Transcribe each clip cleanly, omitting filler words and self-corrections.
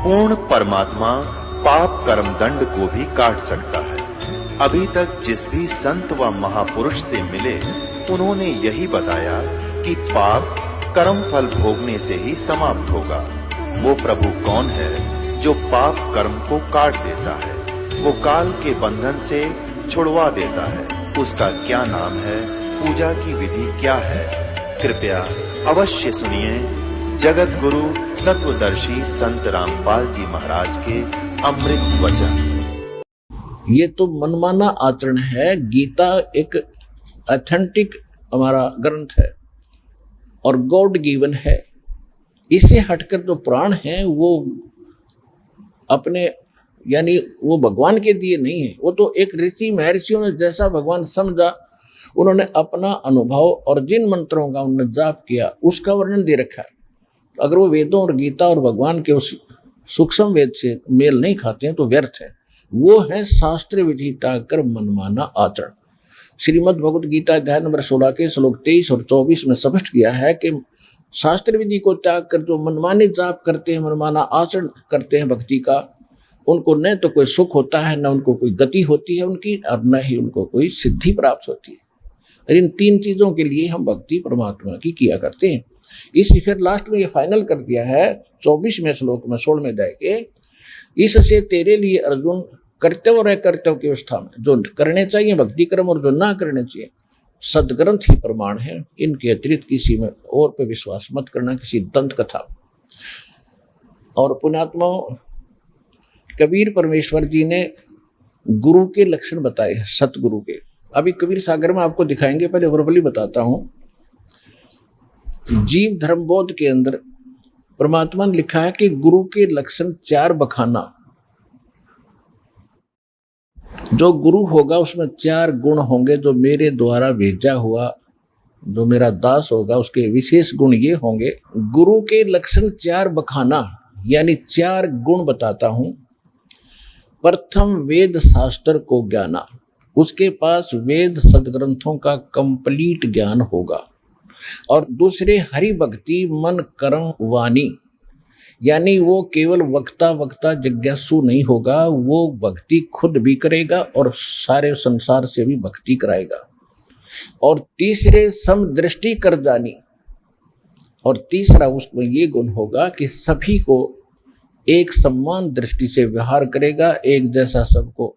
पूर्ण परमात्मा पाप कर्म दंड को भी काट सकता है। अभी तक जिस भी संत व महापुरुष से मिले उन्होंने यही बताया कि पाप कर्म फल भोगने से ही समाप्त होगा। वो प्रभु कौन है जो पाप कर्म को काट देता है, वो काल के बंधन से छुड़वा देता है। उसका क्या नाम है, पूजा की विधि क्या है? कृपया अवश्य सुनिए जगत गुरु तत्वदर्शी संत रामपाल जी महाराज के अमृत वचन। ये तो मनमाना आचरण है। गीता एक ऑथेंटिक हमारा ग्रंथ है और गॉड गिवन है। इसे हटकर जो पुराण हैं वो अपने यानी वो भगवान के दिए नहीं है। वो तो एक ऋषि महर्षियों ने जैसा भगवान समझा उन्होंने अपना अनुभव और जिन मंत्रों का उन्होंने जाप किया उसका वर्णन दे रखा है। अगर वो वेदों और गीता और भगवान के उस सूक्ष्म वेद से मेल नहीं खाते हैं तो व्यर्थ है। वो है शास्त्र विधि त्याग कर मनमाना आचरण। श्रीमद् भगवत गीता अध्याय नंबर 16 के श्लोक 23 और 24 में स्पष्ट किया है कि शास्त्र विधि को त्याग कर जो मनमाने जाप करते हैं, मनमाना आचरण करते हैं भक्ति का, उनको न तो कोई सुख होता है, न उनको कोई गति होती है उनकी, और न ही उनको कोई सिद्धि प्राप्त होती है। और इन तीन चीजों के लिए हम भक्ति परमात्मा की किया करते हैं। इसी फिर लास्ट में ये फाइनल कर दिया है 24वें श्लोक में 16वें अध्याय के, इससे तेरे लिए अर्जुन कर्तव्य और अकर्तव्य की अवस्था में जो करने चाहिए भक्ति कर्म और जो ना करने चाहिए सदग्रंथ ही प्रमाण है। इनके अतिरिक्त किसी में और पे विश्वास मत करना, किसी दंत कथा। और पुण्यात्मा कबीर परमेश्वर जी ने गुरु के लक्षण बताए हैं, सतगुरु के। अभी कबीर सागर में आपको दिखाएंगे, पहले वर्बली बताता हूं। जीव धर्म बोध के अंदर परमात्मा ने लिखा है कि गुरु के लक्षण 4 बखाना। जो गुरु होगा उसमें 4 गुण होंगे। जो मेरे द्वारा भेजा हुआ जो मेरा दास होगा उसके विशेष गुण ये होंगे। गुरु के लक्षण 4 बखाना यानी 4 गुण बताता हूं। प्रथम वेद शास्त्र को ज्ञाना, उसके पास वेद सदग्रंथों का कंप्लीट ज्ञान होगा। और दूसरे हरि भक्ति मन कर्म वाणी, यानी वो केवल वक्ता जिज्ञासु नहीं होगा, वो भक्ति खुद भी करेगा और सारे संसार से भी भक्ति कराएगा। और तीसरे समदृष्टि कर जानी, और तीसरा उसमें ये गुण होगा कि सभी को एक समान दृष्टि से व्यवहार करेगा, एक जैसा सबको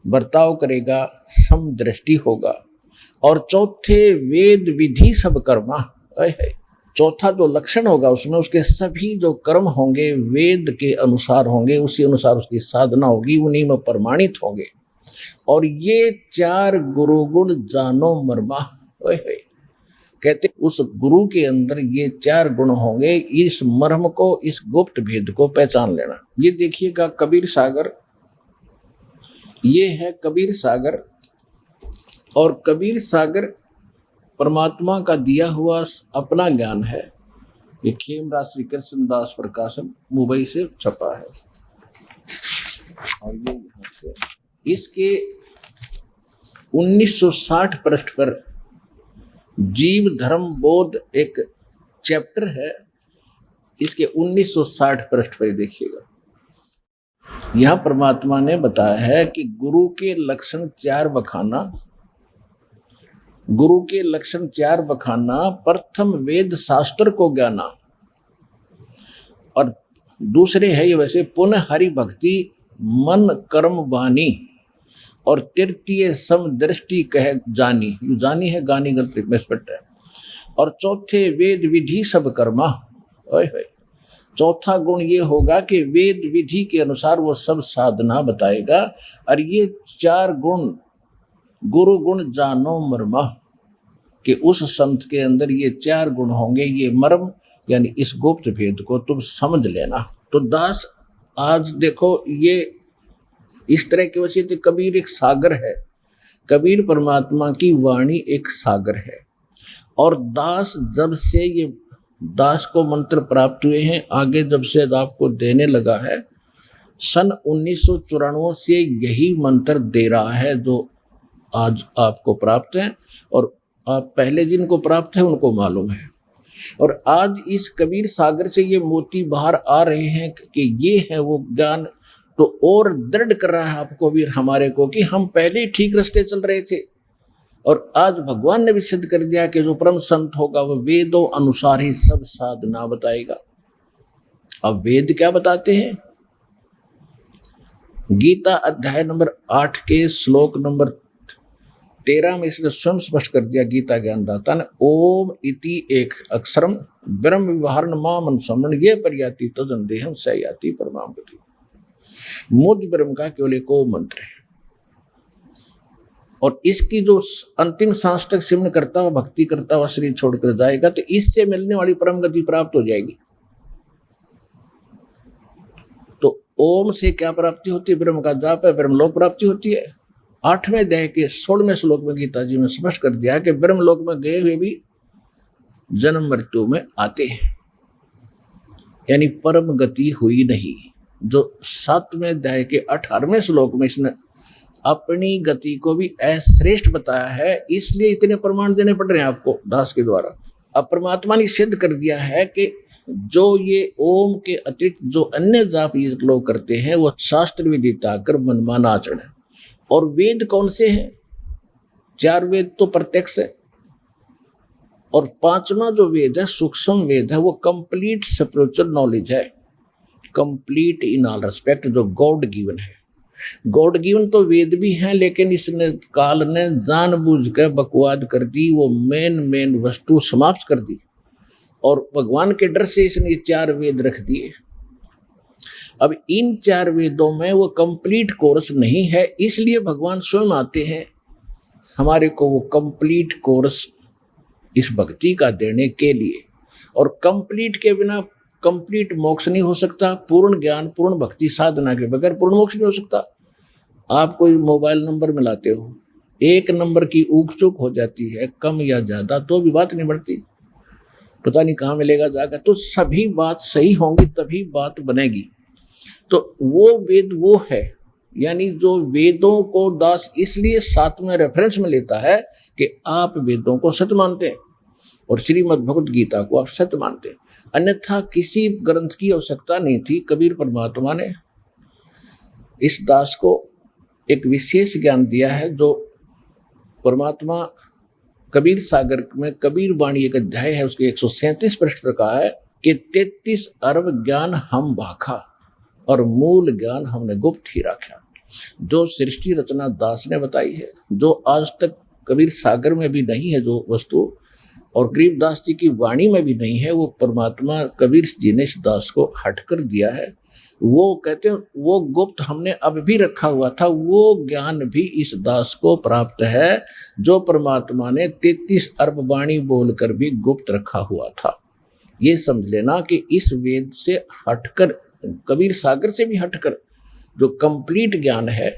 बर्ताव करेगा, समदृष्टि होगा। और चौथे वेद विधि सब कर्मा, चौथा जो लक्षण होगा उसमें उसके सभी जो कर्म होंगे वेद के अनुसार होंगे, उसी अनुसार उसकी साधना होगी, उन्हीं में प्रमाणित होंगे। और ये 4 गुरु गुण जानो मर्मा, कहते उस गुरु के अंदर ये 4 गुण होंगे। इस मर्म को, इस गुप्त भेद को पहचान लेना। ये देखिएगा कबीर सागर, ये है कबीर सागर। और कबीर सागर परमात्मा का दिया हुआ अपना ज्ञान है। ये खेमराज श्री कृष्ण दास प्रकाशन मुंबई से छपा है। और ये यहाँ से इसके 1960 पृष्ठ पर जीव धर्म बोध एक चैप्टर है। इसके 1960 पृष्ठ पर देखिएगा, यह परमात्मा ने बताया है कि गुरु के लक्षण 4 बखाना। गुरु के लक्षण 4 बखाना, प्रथम वेद शास्त्र को ज्ञाना, और दूसरे है ये वैसे पुनः हरि भक्ति मन कर्म वाणी, और तृतीय समदृष्टि कह जानी, जानी है गानी गलती में स्पष्ट है। और चौथे वेद विधि सब कर्मा। चौथा गुण ये होगा कि वेद विधि के अनुसार वो सब साधना बताएगा। और ये 4 गुण गुरु गुण जानो मर्मा, कि उस संत के अंदर ये 4 गुण होंगे। ये मर्म यानी इस गुप्त भेद को तुम समझ लेना। तो दास आज देखो ये इस तरह के वजह से कबीर एक सागर है। कबीर परमात्मा की वाणी एक सागर है। और दास जब से ये दास को मंत्र प्राप्त हुए हैं, आगे जब से आपको देने लगा है, सन 1994 से यही मंत्र दे रहा है जो आज आपको प्राप्त है। और आप पहले जिनको प्राप्त है उनको मालूम है। और आज इस कबीर सागर से ये मोती बाहर आ रहे हैं कि ये है वो ज्ञान, तो और दृढ़ कर रहा है आपको भी हमारे को कि हम पहले ही ठीक रास्ते चल रहे थे। और आज भगवान ने भी सिद्ध कर दिया कि जो परम संत होगा वह वेदों अनुसार ही सब साधना बताएगा। अब वेद क्या बताते हैं? गीता अध्याय नंबर 8 के श्लोक नंबर 13 में इसने स्वयं स्पष्ट कर दिया गीता ज्ञानदाता ने, ओम इति एक अक्षरम ब्रह्म विवहारण माम समण ये पर्याति तदंदेहम स याति परमाम गति। मुझ ब्रह्म का केवल एक ओम मंत्र है और इसकी जो अंतिम सांस तक सिमरण करता हुआ भक्ति करता हुआ शरीर छोड़कर जाएगा तो इससे मिलने वाली परम गति प्राप्त हो जाएगी। तो ओम से क्या प्राप्ति होती है? ब्रह्म का जाप है, ब्रह्मलोक प्राप्ति होती है। 8वें अध्याय के 16वें श्लोक में गीता जी में स्पष्ट कर दिया है कि ब्रह्मलोक में गए हुए भी जन्म मृत्यु में आते हैं, यानी परम गति हुई नहीं। जो 7वें अध्याय के 18वें श्लोक में इसने अपनी गति को भी अश्रेष्ठ बताया है, इसलिए इतने प्रमाण देने पड़ रहे हैं आपको दास के द्वारा। अब परमात्मा ने सिद्ध कर दिया है कि जो ये ओम के अतिरिक्त जो अन्य जाप ये लोग करते हैं वो शास्त्र विदिता कर मनमाना आचरण है। और वेद कौन से हैं? 4 वेद तो प्रत्यक्ष है और 5वां जो वेद है सूक्ष्म वेद है, वो कंप्लीट स्पिरिचुअल नॉलेज है, कंप्लीट इन ऑल रेस्पेक्ट, जो गॉड गिवन है। गॉड गिवन तो वेद भी हैं, लेकिन इसने काल ने जानबूझकर बकवाद कर दी, वो मेन वस्तु समाप्त कर दी और भगवान के डर से इसने 4 वेद रख दिए। अब इन 4 वेदों में वो कंप्लीट कोर्स नहीं है, इसलिए भगवान स्वयं आते हैं हमारे को वो कंप्लीट कोर्स इस भक्ति का देने के लिए। और कंप्लीट के बिना कंप्लीट मोक्ष नहीं हो सकता, पूर्ण ज्ञान पूर्ण भक्ति साधना के बगैर पूर्ण मोक्ष नहीं हो सकता। आप कोई मोबाइल नंबर मिलाते हो, एक नंबर की ऊक चूक हो जाती है कम या ज्यादा तो भी बात नहीं बढ़ती, पता नहीं कहाँ मिलेगा जाकर, तो सभी बात सही होंगी तभी बात बनेगी। तो वो वेद वो है, यानी जो वेदों को दास इसलिए 7वें रेफरेंस में लेता है कि आप वेदों को सत्य मानते हैं और श्रीमद् भगवत गीता को आप सत्य मानते हैं, अन्यथा किसी ग्रंथ की आवश्यकता नहीं थी। कबीर परमात्मा ने इस दास को एक विशेष ज्ञान दिया है, जो परमात्मा कबीर सागर में कबीर वाणी एक अध्याय है उसके 137 पृष्ठ पर कहा है कि 33 अरब ज्ञान हम भाखा और मूल ज्ञान हमने गुप्त ही रखा। जो सृष्टि रचना दास ने बताई है, जो आज तक कबीर सागर में भी नहीं है जो वस्तु, और गरीबदास जी की वाणी में भी नहीं है, वो परमात्मा कबीर जी ने इस दास को हट कर दिया है। वो कहते हैं वो गुप्त हमने अब भी रखा हुआ था, वो ज्ञान भी इस दास को प्राप्त है जो परमात्मा ने 33 अरब वाणी बोलकर भी गुप्त रखा हुआ था। ये समझ लेना कि इस वेद से हटकर, कबीर सागर से भी हटकर जो कंप्लीट ज्ञान है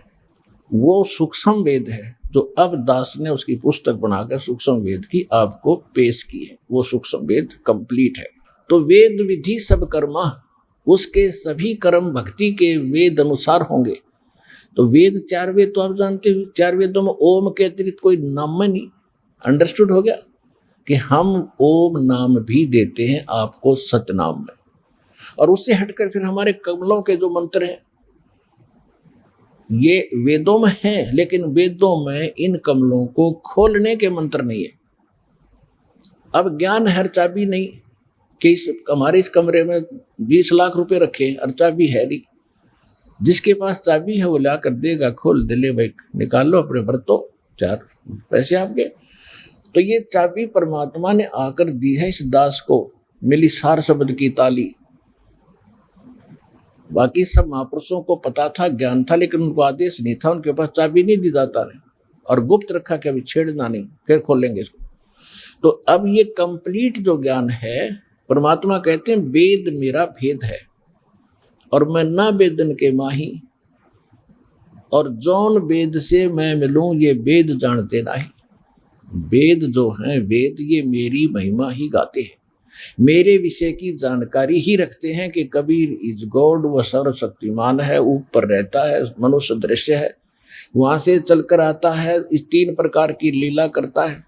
वो सूक्ष्म वेद है, जो अब दास ने उसकी पुस्तक बनाकर सूक्ष्म वेद की आपको पेश की है। वो सूक्ष्म वेद कंप्लीट है। तो वेद विधि सब कर्मा, उसके सभी कर्म भक्ति के वेद अनुसार होंगे। तो वेद 4 वेद तो आप जानते हो, 4 वेदों में ओम के अतिरिक्त कोई नाम में नहीं। अंडरस्टूड हो गया कि हम ओम नाम भी देते हैं आपको सतनाम में, और उससे हटकर फिर हमारे कमलों के जो मंत्र हैं ये वेदों में हैं, लेकिन वेदों में इन कमलों को खोलने के मंत्र नहीं है। अब ज्ञान हर चाबी नहीं कि हमारे इस कमरे में 20 लाख रुपए रखे और चाबी है नहीं, जिसके पास चाबी है वो ला कर देगा, खोल दे, ले भाई निकाल लो अपने बरतो, 4 पैसे आपके। तो ये चाबी परमात्मा ने आकर दी है इस दास को, मिली सार शब्द की ताली। बाकी सब महापुरुषों को पता था, ज्ञान था, लेकिन उनको आदेश नहीं था, उनके पास चाबी नहीं दी दाता ने, और गुप्त रखा कि अभी छेड़ना नहीं, फिर खोलेंगे इसको। तो अब ये कंप्लीट जो ज्ञान है, परमात्मा कहते हैं वेद मेरा भेद है और मैं ना वेदन के माही, और जौन वेद से मैं मिलूं ये वेद जानते नहीं। वेद जो हैं वेद ये मेरी महिमा ही गाते हैं, मेरे विषय की जानकारी ही रखते हैं कि कबीर इज गॉड, वह सर्वशक्तिमान है, ऊपर रहता है, मनुष्य दृश्य है, वहां से चलकर आता है, इस 3 प्रकार की लीला करता है।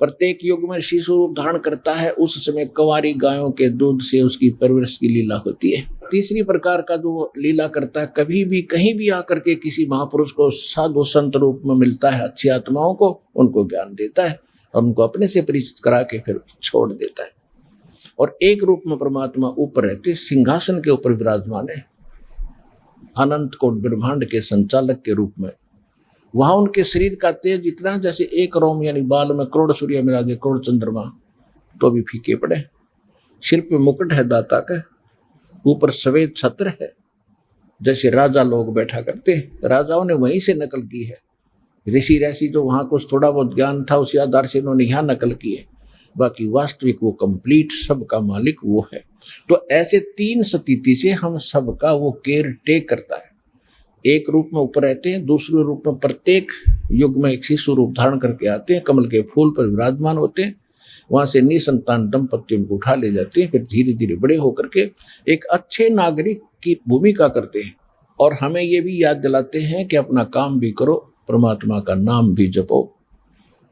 प्रत्येक युग में शिशु रूप धारण करता है, उस समय कुंवारी गायों के दूध से उसकी परवरिश की लीला होती है। तीसरी प्रकार का जो लीला करता है, कभी भी कहीं भी आकर के किसी महापुरुष को साधु संत रूप में मिलता है, अच्छी आत्माओं को, उनको ज्ञान देता है और उनको अपने से परिचित करा के फिर छोड़ देता है। और एक रूप में परमात्मा ऊपर रहते, सिंहासन के ऊपर विराजमान है, अनंत कोट ब्रह्मांड के संचालक के रूप में। वहां उनके शरीर का तेज इतना जैसे एक रोम यानी बाल में करोड़ सूर्य मिला दे, करोड़ चंद्रमा, तो भी फीके पड़े। सिर पे मुकुट है दाता का, ऊपर सफेद छत्र है, जैसे राजा लोग बैठा करते, राजाओं ने वहीं से नकल की है। ऋषि ऋषि जो वहां कुछ थोड़ा बहुत ज्ञान था उसी आधार से इन्होंने यहाँ नकल की है, बाकी वास्तविक वो कंप्लीट सबका मालिक वो है। तो ऐसे तीन स्थिति से हम सबका वो केयर टेक करता है। एक रूप में ऊपर रहते हैं, दूसरे रूप में प्रत्येक युग में एक शिशु रूप धारण करके आते हैं, कमल के फूल पर विराजमान होते हैं, वहां से निसंतान दंपत्ति उनको उठा ले जाते हैं, फिर धीरे धीरे बड़े होकर के एक अच्छे नागरिक की भूमिका करते हैं। और हमें ये भी याद दिलाते हैं कि अपना काम भी करो, परमात्मा का नाम भी जपो।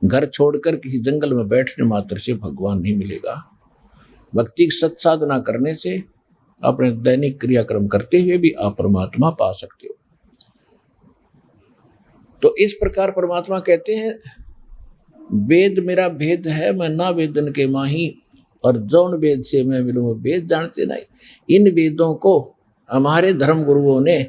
घर छोड़कर किसी जंगल में बैठने मात्र से भगवान नहीं मिलेगा। भक्ति सत्साधना करने से, अपने दैनिक क्रियाक्रम करते हुए भी आप परमात्मा पा सकते हो। तो इस प्रकार परमात्मा कहते हैं, वेद मेरा भेद है, मैं ना वेदन के माही, और जौन वेद से मैं मिलूं वेद जानते नहीं। इन वेदों को हमारे धर्म गुरुओं ने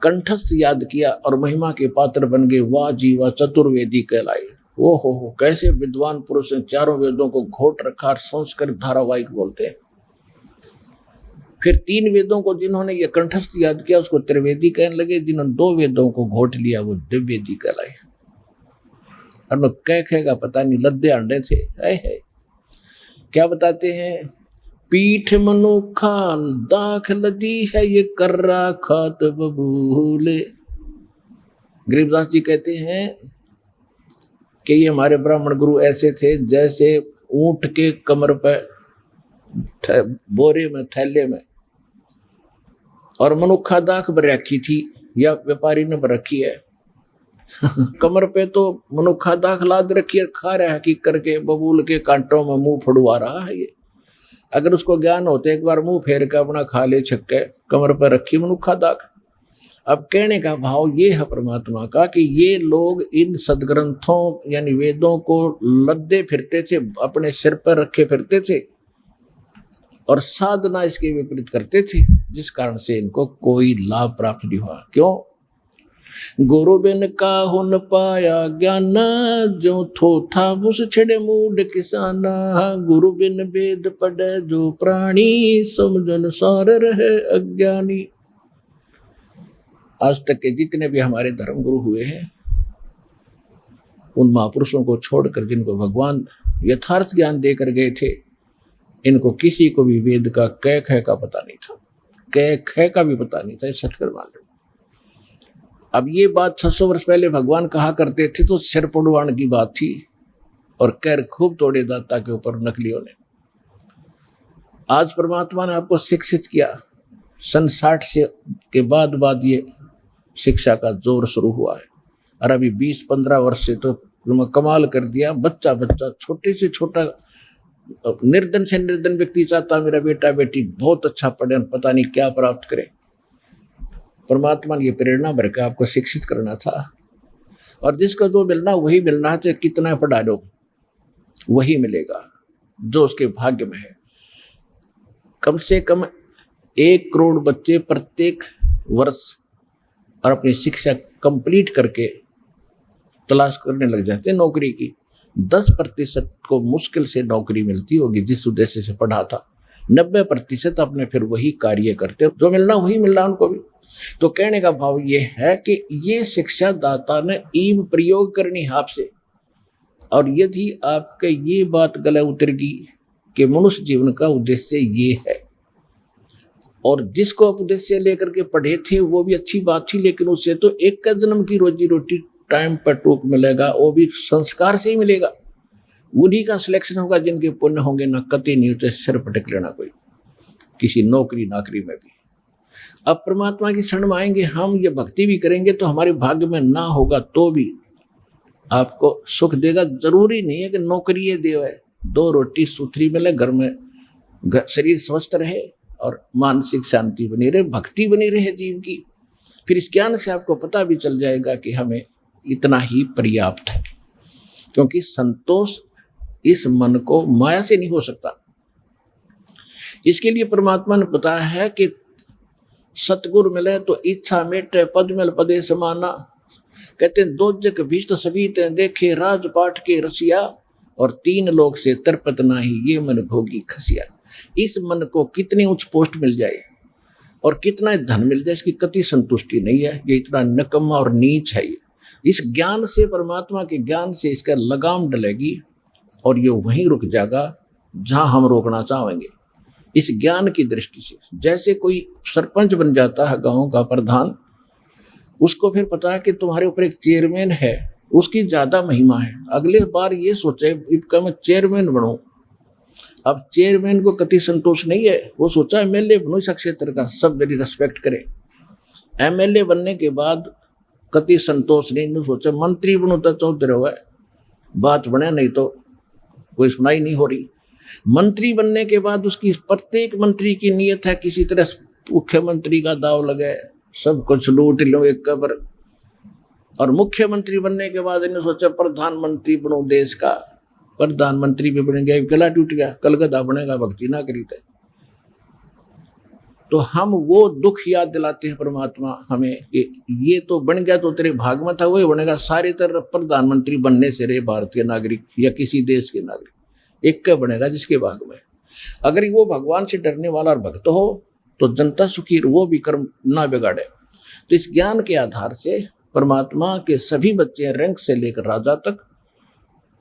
कंठस्थ याद किया और महिमा के पात्र बन गए। वाह जी वाह, चतुर्वेदी कहलाए। वो हो कैसे विद्वान पुरुष ने चारों वेदों को घोट रखा, संस्कृत धारावाहिक बोलते हैं। फिर तीन वेदों को जिन्होंने ये कंठस्थ याद किया उसको त्रिवेदी कहने लगे, जिन्होंने दो वेदों को घोट लिया वो दिव्यवेदी कहलाए। और लोग कहेगा पता नहीं लद्दे अंडे थे। है क्या बताते हैं, पीठ मनुखा दाख लदी है, ये कर्रा खात बबूले। गरीबदास जी कहते हैं कि ये हमारे ब्राह्मण गुरु ऐसे थे जैसे ऊंट के कमर पर बोरे में थैले में और मनुखा दाख बर रखी थी, या व्यापारी ने बर रखी है कमर पे तो मनुखा दाख लाद रखी है, खा रहा है कि करके बबूल के कांटों में मुंह फड़वा रहा है। ये अगर उसको ज्ञान होते एक बार मुंह फेर के अपना खा ले छक्के, कमर पर रखी मनुखा दाख। अब कहने का भाव ये है परमात्मा का कि ये लोग इन सदग्रंथों यानी वेदों को लद्दे फिरते थे, अपने सिर पर रखे फिरते थे और साधना इसके विपरीत करते थे, जिस कारण से इनको कोई लाभ प्राप्त नहीं हुआ। क्यों? गुरु बिन काहू न पाया ज्ञान, जो थो था उस छिड़े मूड किसाना। गुरु बिन वेद पढ़े जो प्राणी, समझन सार रहे अज्ञानी। आज तक के जितने भी हमारे धर्म गुरु हुए हैं, उन महापुरुषों को छोड़कर जिनको भगवान यथार्थ ज्ञान देकर गए थे, इनको किसी को भी वेद का कै ख का पता नहीं था, कै ख का भी पता नहीं था। सतकर मान लो। अब ये बात 600 वर्ष पहले भगवान कहा करते थे तो सिर पुड़वाण की बात थी, और कैर खूब तोड़े दाता के ऊपर नकलियों ने। आज परमात्मा ने आपको शिक्षित किया। सन 60 से के बाद ये शिक्षा का जोर शुरू हुआ है, और अभी 20-15 वर्ष से तो कमाल कर दिया। बच्चा छोटे से छोटा निर्धन से निर्धन व्यक्ति चाहता मेरा बेटा बेटी बहुत अच्छा पढ़े, पता नहीं क्या प्राप्त करे। परमात्मा ने ये प्रेरणा भर के आपको शिक्षित करना था, और जिसको जो मिलना वही मिलना है, चाहे कितना पढ़ा लो वही मिलेगा जो उसके भाग्य में है। कम से कम 1 करोड़ बच्चे प्रत्येक वर्ष और अपनी शिक्षा कंप्लीट करके तलाश करने लग जाते हैं नौकरी की। 10% को मुश्किल से नौकरी मिलती होगी जिस उद्देश्य से पढ़ा था। 90% अपने फिर वही कार्य करते, जो मिलना वही मिलना उनको भी। तो कहने का भाव ये है कि ये शिक्षा दाता ने ईव प्रयोग करनी है आपसे, और यदि आपके ये बात गले उतरेगी कि मनुष्य जीवन का उद्देश्य ये है, और जिसको आप उद्देश्य लेकर के पढ़े थे वो भी अच्छी बात थी, लेकिन उससे तो एक का जन्म की रोजी रोटी टाइम पर टूक मिलेगा, वो भी संस्कार से ही मिलेगा। उन्हीं का सिलेक्शन होगा जिनके पुण्य होंगे, ना कति नहीं होते सिर पटक लेना कोई किसी नौकरी नाकरी में भी। अब परमात्मा की शरण में आएंगे हम, ये भक्ति भी करेंगे तो हमारे भाग्य में ना होगा तो भी आपको सुख देगा। जरूरी नहीं है कि नौकरी ये दे, 2 रोटी सुथरी मिले, घर में शरीर स्वस्थ रहे और मानसिक शांति बनी रहे, भक्ति बनी रहे जीव की। फिर इस ज्ञान से आपको पता भी चल जाएगा कि हमें इतना ही पर्याप्त है, क्योंकि संतोष इस मन को माया से नहीं हो सकता। इसके लिए परमात्मा ने बताया है कि सतगुरु मिले तो इच्छा मेटे, पद मिल पदे समाना। कहते हैं दोजक भीष्ट सभी ते देखे, राजपाट के रसिया, और 3 लोग से तरपत नाही, ये मन भोगी खसिया। इस मन को कितनी उच्च पोस्ट मिल जाए और कितना धन मिल जाए, इसकी कति संतुष्टि नहीं है। ये इतना नकम्मा और नीच है। इस ज्ञान से, परमात्मा के ज्ञान से इसका लगाम डलेगी और ये वहीं रुक जाएगा जहां हम रोकना चाहेंगे। इस ज्ञान की दृष्टि से, जैसे कोई सरपंच बन जाता है गांव का प्रधान, उसको फिर पता है कि तुम्हारे ऊपर एक चेयरमैन है, उसकी ज्यादा महिमा है। अगले बार ये सोचे इसका मैं चेयरमैन बनूं। अब चेयरमैन को कति संतोष नहीं है, वो सोचा एमएलए बनूं इस क्षेत्र का, सब मेरी रेस्पेक्ट करे। एमएलए बनने के बाद कति संतोष नहीं, सोचा मंत्री बनूं तो चौधरी हुआ बात बने, नहीं तो कोई सुनाई नहीं हो रही। मंत्री बनने के बाद उसकी प्रत्येक मंत्री की नीयत है किसी तरह मुख्यमंत्री का दाव लगे, सब कुछ लूट लो एक कबर। और मुख्यमंत्री बनने के बाद इन्हें सोचा प्रधानमंत्री बनूं देश का, प्रधानमंत्री भी बनेंगे, गला टूट गया, कलगदा बनेगा, भक्ति ना करी थे। तो हम वो दुख याद दिलाते हैं परमात्मा हमें कि ये तो बन गया तो तेरे भाग में था, वही बनेगा। सारी तरह प्रधानमंत्री बनने से रे भारत के नागरिक या किसी देश के नागरिक एक का बनेगा जिसके भाग में। अगर वो भगवान से डरने वाला और भक्त हो तो जनता सुखी, वो भी कर्म ना बिगाड़े। तो इस ज्ञान के आधार से परमात्मा के सभी बच्चे, रैंक से लेकर राजा तक,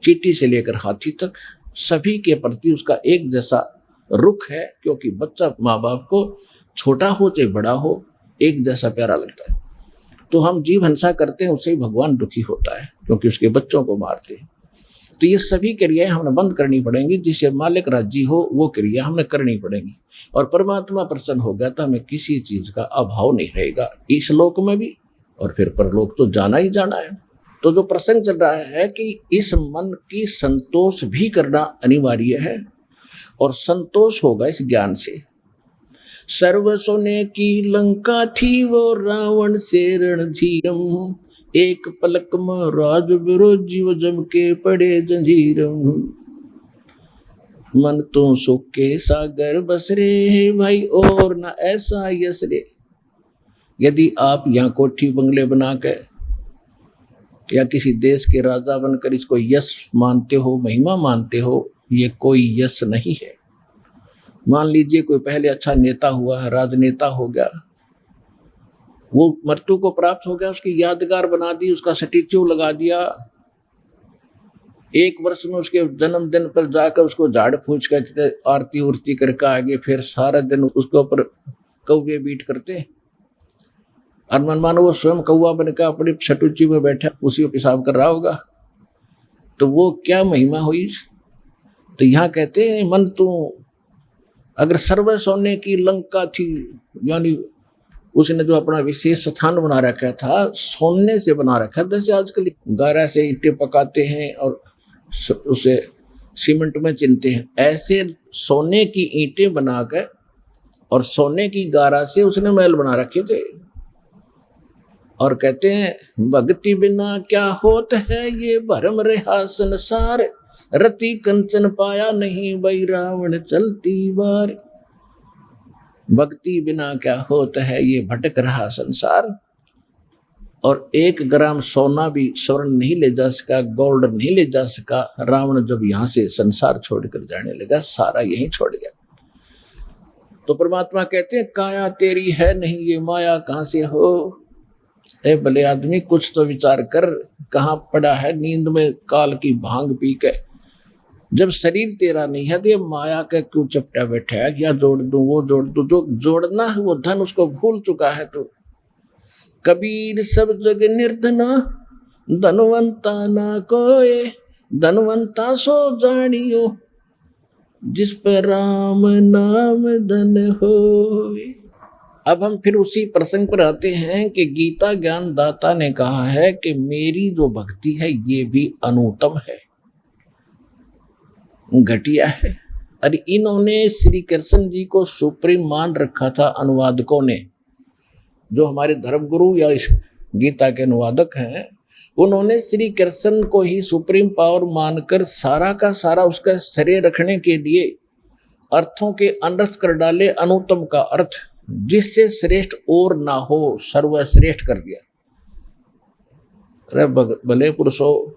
चींटी से लेकर हाथी तक, सभी के प्रति उसका एक जैसा रुख है। क्योंकि बच्चा माँ बाप को छोटा हो चाहे बड़ा हो एक जैसा प्यारा लगता है। तो हम जीव हिंसा करते हैं, उससे भगवान दुखी होता है क्योंकि उसके बच्चों को मारते हैं। तो ये सभी क्रियाएं हमें बंद करनी पड़ेंगी। जिससे मालिक राजी हो वो क्रिया हमें करनी पड़ेंगी। और परमात्मा प्रसन्न हो गया तो हमें किसी चीज का अभाव नहीं रहेगा, इस लोक में भी और फिर परलोक तो जाना ही जाना है। तो जो प्रसंग चल रहा है कि इस मन की संतोष भी करना अनिवार्य है, और संतोष होगा इस ज्ञान से। सर्व सोने की लंका थी वो रावण से रणधीरम, एक पलक में राज विरोध जीव जम के पड़े जंजीरम। मन तो सुख के सागर बस रे भाई, और ना ऐसा यस रे। यदि आप यहाँ कोठी बंगले बना कर या किसी देश के राजा बनकर इसको यश मानते हो, महिमा मानते हो, ये कोई यश नहीं है। मान लीजिए कोई पहले अच्छा नेता हुआ है, राजनेता हो गया, वो मृत्यु को प्राप्त हो गया, उसकी यादगार बना दी, उसका स्टैच्यू लगा दिया। 1 वर्ष में उसके जन्मदिन पर जाकर उसको झाड़ फूंच कर आरती उरती करके आगे, फिर सारा दिन उसके ऊपर कौवे बीट करते। और मन मानो वो स्वयं कौवा बनकर अपनी स्टैच्यू में बैठा उसी को पेशाब कर रहा होगा, तो वो क्या महिमा हुई। तो यहाँ कहते हैं मन तो अगर सर्व सोने की लंका थी, यानी उसने जो अपना विशेष स्थान बना रखा था सोने से बना रखा, जैसे आजकल गारा से ईंटें पकाते हैं और उसे सीमेंट में चिनते हैं, ऐसे सोने की ईंटें बनाकर और सोने की गारा से उसने महल बना रखे थे। और कहते हैं भक्ति बिना क्या होत है, ये भरम रहा संसार, रति कंचन पाया नहीं भाई रावण चलती बार। भक्ति बिना क्या होता है, ये भटक रहा संसार। और 1 ग्राम सोना भी स्वर्ण नहीं ले जा सका, गोल्ड नहीं ले जा सका रावण जब यहाँ से संसार छोड़कर जाने लगा, सारा यहीं छोड़ गया। तो परमात्मा कहते हैं काया तेरी है नहीं, ये माया कहाँ से हो। ए भले आदमी कुछ तो विचार कर, कहाँ पड़ा है नींद में काल की भांग पी के। जब शरीर तेरा नहीं है तो ये माया का क्यों चपटा बैठा है, या जोड़ दूं वो जोड़ दूं, जो जोड़ना है वो धन उसको भूल चुका है। तो कबीर सब जग निर्धना, धनवंता ना कोय, धनवंता सो जानियो, जिस पर राम नाम धन होए। अब हम फिर उसी प्रसंग पर आते हैं कि गीता ज्ञान दाता ने कहा है कि मेरी जो भक्ति है ये भी अनुत्तम है, घटिया है। और इन्होंने श्री कृष्ण जी को सुप्रीम मान रखा था अनुवादकों ने, जो हमारे धर्मगुरु या इस गीता के अनुवादक हैं, उन्होंने श्री कृष्ण को ही सुप्रीम पावर मानकर सारा का सारा उसका श्रेय रखने के लिए अर्थों के अनर्थ कर डाले। अनुत्तम का अर्थ जिससे श्रेष्ठ और ना हो, सर्वश्रेष्ठ कर दिया। अरे भले पुरुषों,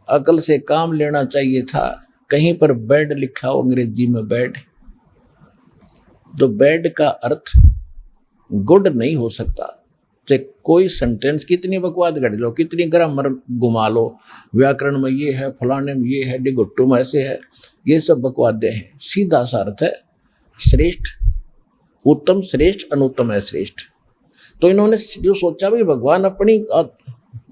अकल से काम लेना चाहिए था। कहीं पर बेड लिखा हो अंग्रेजी में बेड, तो बेड का अर्थ गुड नहीं हो सकता। चाहे कोई सेंटेंस कितनी बकवाद गढ़ लो, कितनी ग्रामर घुमा लो, व्याकरण में ये है, फलाने में ये है, डिगुट्टू में ऐसे है, ये सब बकवादे हैं। सीधा सा अर्थ है श्रेष्ठ, उत्तम श्रेष्ठ, अनुत्तम है श्रेष्ठ। तो इन्होंने जो सोचा भी भगवान अपनी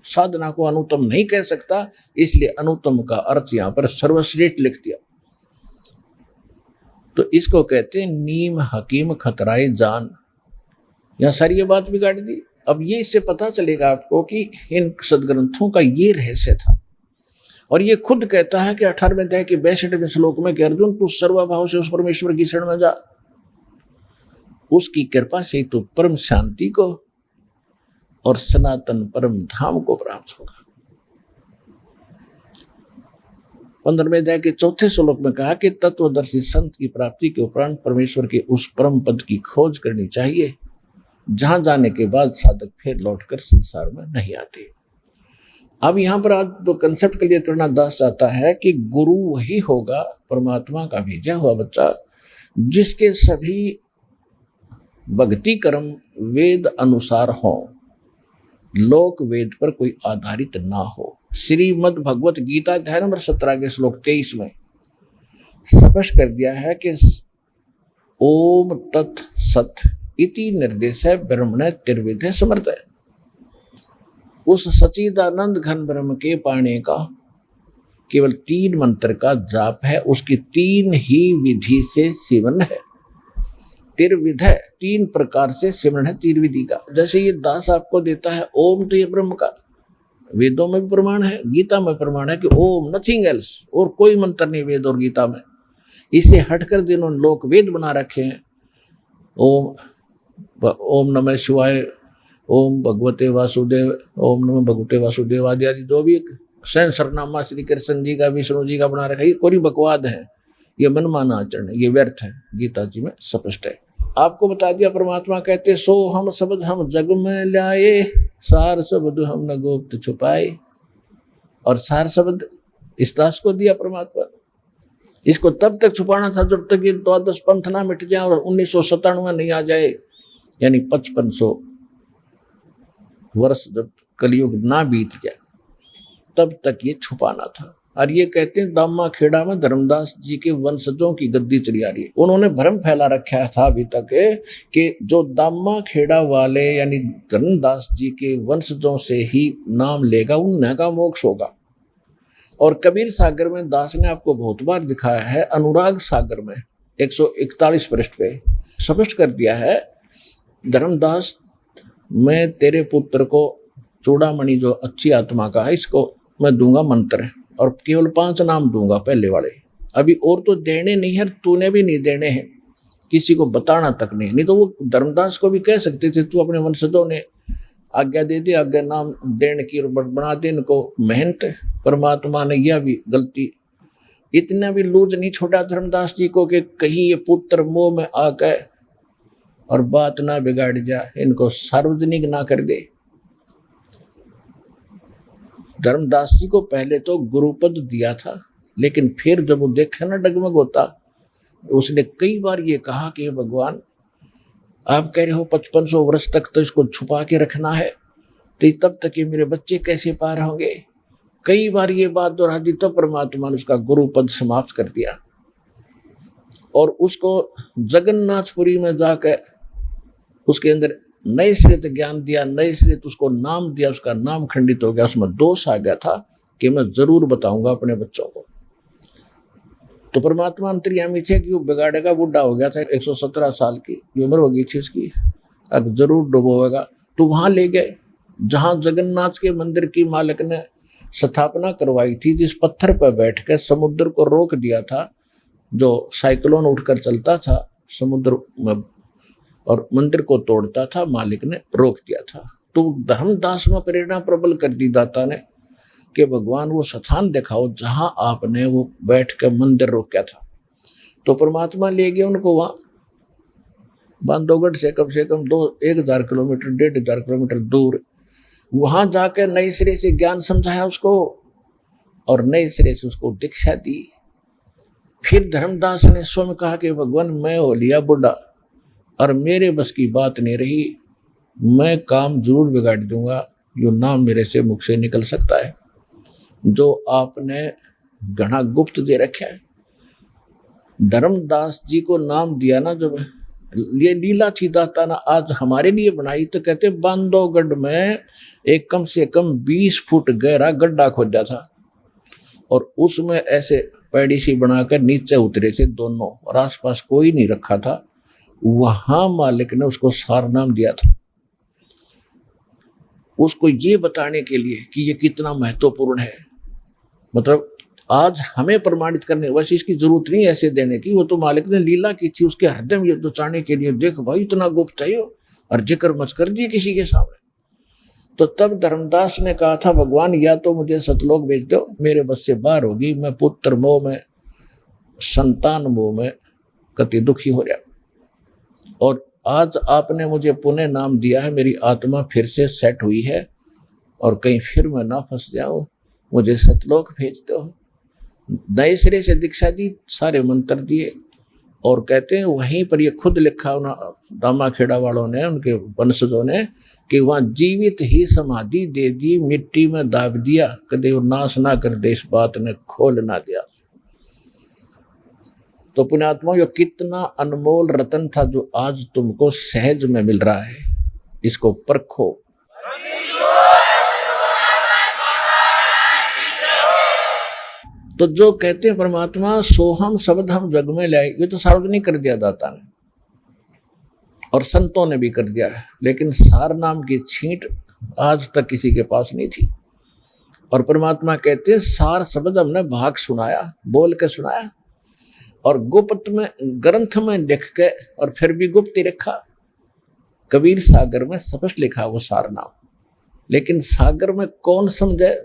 साधना को अनुत्तम नहीं कह सकता, इसलिए अनुत्तम का अर्थ यहाँ पर सर्वश्रेष्ठ लिख दिया। तो इसको कहते हैं नीम हकीम खतराए जान। यहाँ सारी ये बात बिगाड़ दी। अब ये इससे पता चलेगा आपको कि इन सदग्रंथों का ये रहस्य था। और ये खुद कहता है कि 18वें अध्याय के 62वें श्लोक में कि अर्जुन तू सर्वभाव से उस परमेश्वर की शरण में जा, उसकी कृपा से तू परम शांति को और सनातन परम धाम को प्राप्त होगा। 15वें अध्याय के 4थे श्लोक में कहा कि तत्वदर्शी संत की प्राप्ति के उपरांत परमेश्वर के उस परम पद की खोज करनी चाहिए, जहां जाने के बाद साधक फिर लौटकर संसार में नहीं आते। अब यहां पर आज जो कंसेप्ट क्लियर करना दास चाहता है कि गुरु वही होगा, परमात्मा का भेजा हुआ बच्चा, जिसके सभी भक्ति कर्म वेद अनुसार हो, लोक वेद पर कोई आधारित ना हो। श्रीमद् भगवत गीता अध्याय नंबर 17 के श्लोक 23 में स्पष्ट कर दिया है कि ओम तत् सत इति निर्देश है ब्रह्मण त्रिविध समर्थ है। उस सच्चिदानंद घन ब्रह्म के पाने का केवल 3 मंत्र का जाप है, उसकी 3 ही विधि से सेवन है। त्रिविध है, 3 प्रकार से सिमरण है तीन विधि का। जैसे ये दास आपको देता है ओम, तो ये ब्रह्म का वेदों में भी प्रमाण है, गीता में प्रमाण है कि ओम, नथिंग एल्स, और कोई मंत्र नहीं वेद और गीता में। इसे हटकर जिन्होंने लोक वेद बना रखे हैं, ओम नमः शिवाय, ओम भगवते वासुदेव, ओम नमः भगवते वासुदेव आदि आदि जो भी सहस्रनामा श्री कृष्ण जी का, विष्णु जी का बना रखा है, ये कोई बकवाद है, ये मनमाना आचरण है, ये व्यर्थ है। गीता जी में स्पष्ट है। आपको बता दिया परमात्मा कहते सो हम शब्द हम जग में लाए, सार शब्द हम न गुप्त छुपाए। और सार शब्द इस दास को दिया परमात्मा। इसको तब तक छुपाना था जब तक ये 12 पंथ ना मिट जाए और 1997 नहीं आ जाए, यानी 5500 वर्ष जब कलयुग ना बीत जाए, तब तक ये छुपाना था। और ये कहते हैं दामा खेड़ा में धर्मदास जी के वंशजों की गद्दी चली आ रही है। उन्होंने भ्रम फैला रखा था अभी तक कि जो दामा खेड़ा वाले यानी धर्मदास जी के वंशजों से ही नाम लेगा उन्हें का मोक्ष होगा। और कबीर सागर में दास ने आपको बहुत बार दिखाया है, अनुराग सागर में 141 पृष्ठ पे स्पष्ट कर दिया है, धर्मदास मैं तेरे पुत्र को चूड़ामणि जो अच्छी आत्मा का है, इसको मैं दूंगा मंत्र और केवल 5 नाम दूंगा पहले वाले। अभी और तो देने नहीं है, तूने भी नहीं देने हैं, किसी को बताना तक नहीं तो वो धर्मदास को भी कह सकते थे तू अपने वंशजों ने आज्ञा दे दे, आज्ञा नाम देने की और बना दे इनको मेहनत। परमात्मा ने यह भी गलती, इतना भी लूज नहीं छोड़ा धर्मदास जी को कि कहीं ये पुत्र मोह में आकर और बात ना बिगाड़ जाए, इनको सार्वजनिक ना कर दे। धर्मदास जी को पहले तो गुरुपद दिया था, लेकिन फिर जब वो देखे ना डगमग होता, उसने कई बार ये कहा कि भगवान आप कह रहे हो 5500 वर्ष तक तो इसको छुपा के रखना है, तो तब तक ये मेरे बच्चे कैसे पार होंगे। कई बार ये बात दोहरा दी, तो परमात्मा ने उसका गुरुपद समाप्त कर दिया और उसको जगन्नाथपुरी में जाकर उसके अंदर नए सिरे से ज्ञान दिया, नए सिरे उसको नाम दिया, उसका नाम खंडित हो गया, उसमें दोष आ गया था कि मैं जरूर बताऊंगा अपने बच्चों को। तो परमात्मा अंतर्यामी थे कि वो बिगाड़ेगा, बूढ़ा हो गया था, 117 साल की उम्र हो गई थी उसकी, अब जरूर डुबोएगा। तो वहां ले गए जहां जगन्नाथ के मंदिर की मालिक ने स्थापना करवाई थी, जिस पत्थर पर बैठकर समुद्र को रोक दिया था, जो साइक्लोन उठकर चलता था समुद्र में और मंदिर को तोड़ता था, मालिक ने रोक दिया था। तो धर्मदास में प्रेरणा प्रबल कर दी दाता ने कि भगवान वो स्थान दिखाओ जहां आपने वो बैठ कर मंदिर रोका था। तो परमात्मा ले गए उनको वहां बांधवगढ़ से कम 1000 किलोमीटर 1500 किलोमीटर दूर। वहां जाकर नए सिरे से ज्ञान समझाया उसको और नए सिरे से उसको दीक्षा दी। फिर धर्मदास ने स्वयं कहा कि भगवान मैं हो लिया बुढ़ा और मेरे बस की बात नहीं रही, मैं काम जरूर बिगाड़ दूंगा, यो नाम मेरे से मुख से निकल सकता है जो आपने घना गुप्त दे रखा है। धर्मदास जी को नाम दिया ना, जब ये लीला थी दाता ना आज हमारे लिए बनाई, तो कहते बांधवगढ़ में एक कम से कम 20 फुट गहरा गड्ढा खोदा था और उसमें ऐसे पैड़ी सी बनाकर नीचे उतरे थे दोनों और आसपास कोई नहीं रखा था। वहां मालिक ने उसको सार नाम दिया था, उसको ये बताने के लिए कि ये कितना महत्वपूर्ण है। मतलब आज हमें प्रमाणित करने वैसे इसकी जरूरत नहीं ऐसे देने की, वो तो मालिक ने लीला की थी उसके हृदय में ये बचाने के लिए। देख भाई इतना गुप्त है और जिक्र मत कर दिए किसी के सामने। तो तब धर्मदास ने कहा था भगवान या तो मुझे सतलोक भेज दो, मेरे बस से बाहर होगी, मैं पुत्र मोह में संतान मोह में कति दुखी हो रहा, और आज आपने मुझे पुनः नाम दिया है, मेरी आत्मा फिर से सेट हुई है और कहीं फिर मैं ना फंस जाऊं, मुझे सतलोक भेज दो। नए सिरे से दीक्षा दी, सारे मंत्र दिए और कहते हैं वहीं पर ये खुद लिखा दामाखेड़ा वालों ने, उनके वंशजों ने, कि वहाँ जीवित ही समाधि दे दी, मिट्टी में दाब दिया, कदे वो नाश ना कर दे, इस बात ने खोल ना दिया। तो पुण्यात्मा ये कितना अनमोल रतन था जो आज तुमको सहज में मिल रहा है, इसको परखो। तो जो कहते हैं परमात्मा सोहम शब्द हम जग में लाए, ये तो सार्वजनिक कर दिया दाता ने और संतों ने भी कर दिया है, लेकिन सार नाम की छींट आज तक किसी के पास नहीं थी। और परमात्मा कहते हैं सार शब्द हमने भाग सुनाया, बोल के सुनाया और गुप्त में ग्रंथ में लिख के और फिर भी गुप्त ही रखा। कबीर सागर में स्पष्ट लिखा वो सार नाम, लेकिन सागर में कौन समझे,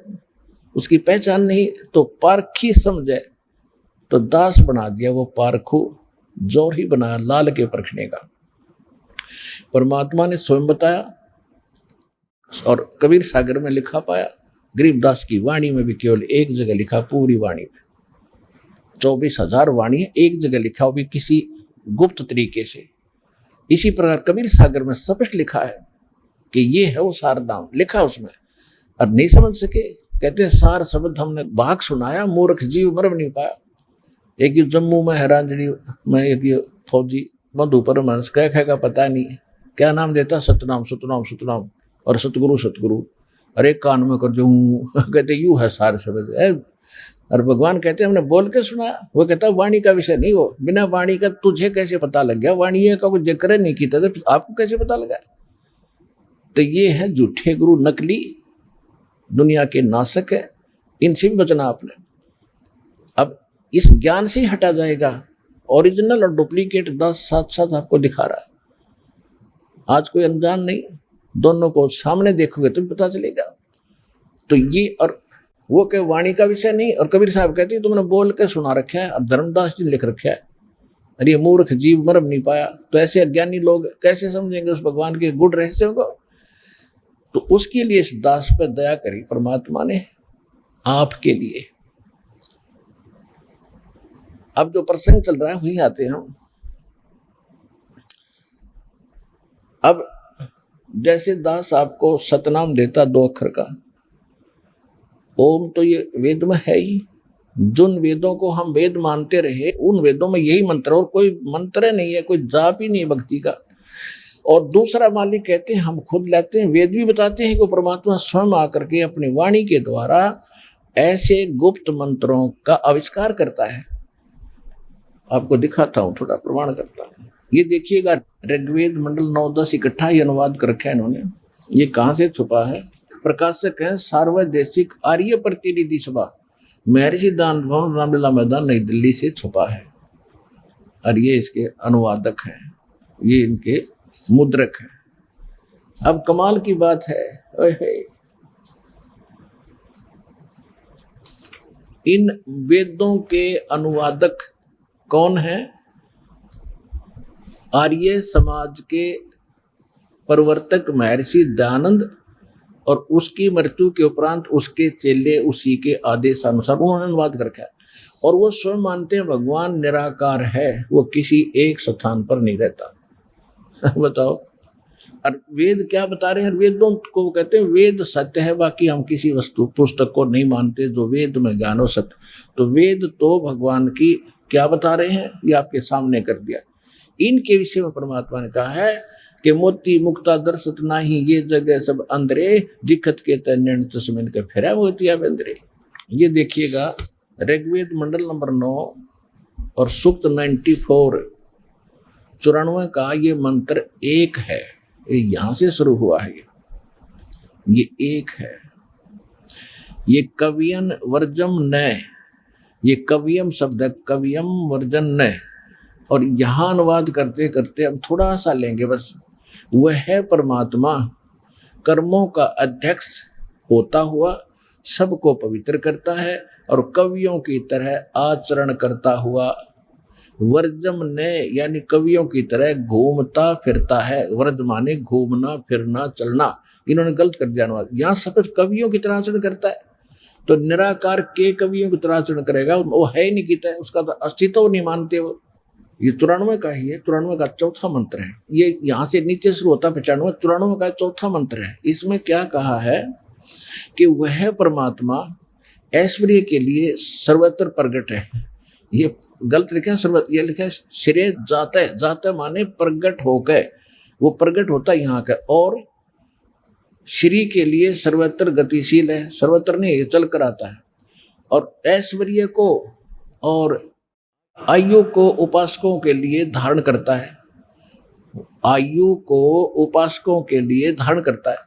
उसकी पहचान नहीं, तो पारखी समझे तो दास बना दिया वो पारखू, जोर ही बनाया लाल के परखने का। परमात्मा ने स्वयं बताया और कबीर सागर में लिखा पाया। गरीबदास की वाणी में भी केवल एक जगह लिखा, पूरी वाणी में 24,000 वाणी है, एक जगह लिखा, वो भी किसी गुप्त तरीके से। इसी प्रकार कबीर सागर में स्पष्ट लिखा है कि ये है वो सार नाम, लिखा उसमें। और नहीं समझ सके, कहते हैं सार शब्द हमने भाग सुनाया, मूर्ख जीव मर नहीं पाया। एक ये जम्मू में हैरानजड़ी में एक ये फौजी मधु परमहंस कह पता नहीं क्या नाम देता, सतनाम सतनाम सतनाम और सतगुरु सतगुरु, अरे कान में कर जो कहते यू है सार शब्द है। और भगवान कहते हमने बोल के सुना, वो कहता वाणी का विषय नहीं, वो बिना वाणी का तुझे कैसे पता लग गया, वाणी का कोई जिक्र नहीं किया तो आपको कैसे पता लगा। तो ये है झूठे गुरु, नकली, दुनिया के नासक है, इनसे भी बचना आपने। अब इस ज्ञान से ही हटा जाएगा, ओरिजिनल और डुप्लीकेट 10 साथ साथ आपको दिखा रहा है। आज कोई अनजान नहीं, दोनों को सामने देखोगे तो पता चलेगा। तो ये और वो के वाणी का विषय नहीं। और कबीर साहब कहते हैं तुमने बोल के सुना रखा है, और धर्मदास जी लिख रखा है, अरे ये मूर्ख जीव मर नहीं पाया। तो ऐसे अज्ञानी लोग कैसे समझेंगे उस भगवान के गुण रहस्यों को। तो उसके लिए इस दास पर दया करी परमात्मा ने आपके लिए। अब जो प्रसंग चल रहा है वही आते हैं हम। अब जैसे दास आपको सतनाम देता 2 अक्षर का, ओम तो ये वेद में है ही, जिन वेदों को हम वेद मानते रहे उन वेदों में यही मंत्र, और कोई मंत्र नहीं है, कोई जाप ही नहीं है भक्ति का। और दूसरा मालिक कहते हैं हम खुद लेते हैं, वेद भी बताते हैं कि परमात्मा स्वयं आकर के अपनी वाणी के द्वारा ऐसे गुप्त मंत्रों का आविष्कार करता है। आपको दिखाता हूँ, थोड़ा प्रमाण करता हूँ। ये देखिएगा, ऋग्वेद मंडल 9-10 इकट्ठा ही अनुवाद कर रखा है इन्होंने। ये कहाँ से छुपा है? प्रकाशक है सार्वदेशिक आर्य प्रतिनिधि सभा, महर्षि दान भवन, रामलीला मैदान, नई दिल्ली से छुपा है। और ये इसके अनुवादक हैं, ये इनके मुद्रक हैं। अब कमाल की बात है, इन वेदों के अनुवादक कौन हैं? आर्य समाज के प्रवर्तक महर्षि दयानंद और उसकी मृत्यु के उपरांत उसके चेले उसी के आदेशानुसार उन्होंने अनुवाद कर रखा है। और वो स्वयं मानते हैं भगवान निराकार है, वो किसी एक स्थान पर नहीं रहता। बताओ, और वेद क्या बता रहे हैं? वेदों को कहते हैं वेद सत्य है, बाकी हम किसी वस्तु पुस्तक को नहीं मानते जो वेद में ज्ञान हो सत्य। तो वेद तो भगवान की क्या बता रहे हैं, ये आपके सामने कर दिया। इनके विषय में परमात्मा ने कहा है कि मोती मुक्ता दर्शत नाही, ये जगह सब अंदरे, दिक्कत के तन चश्मिन के फिरा मोतिया बंदरे। ये देखिएगा, ऋग्वेद मंडल नंबर 9 और सूक्त 94 का ये मंत्र एक है। यहां से शुरू हुआ है, ये एक है। ये कवियन वर्जम न, ये कवियम शब्द है, कवियम वर्जन न। और यहां अनुवाद करते करते हम थोड़ा सा लेंगे बस। वह है परमात्मा कर्मों का अध्यक्ष होता हुआ सबको पवित्र करता है और कवियों की तरह आचरण करता हुआ वर्जम ने, यानी कवियों की तरह घूमता फिरता है। वर्ज माने घूमना फिरना चलना, इन्होंने गलत कर दिया अनुवाद। यहाँ सब कवियों की तरह आचरण करता है, तो निराकार के कवियों की तरह आचरण करेगा, वो है ही नहीं किता है, उसका तो अस्तित्व नहीं मानते वो। ये 94 का ही है, 94 का चौथा मंत्र है। ये यहाँ से नीचे शुरू होता है 95, 94 का चौथा मंत्र है। इसमें क्या कहा है कि वह परमात्मा ऐश्वर्य के लिए सर्वत्र प्रगट है। ये गलत लिखा है, सर्वत्र, ये लिखा है श्रेय जाता है, जाता माने प्रगट होकर, वो प्रगट होता है यहाँ का। और श्री के लिए सर्वत्र गतिशील है, सर्वत्र नहीं, ये चल कर आता है। और ऐश्वर्य को और आयु को उपासकों के लिए धारण करता है, आयु को उपासकों के लिए धारण करता है।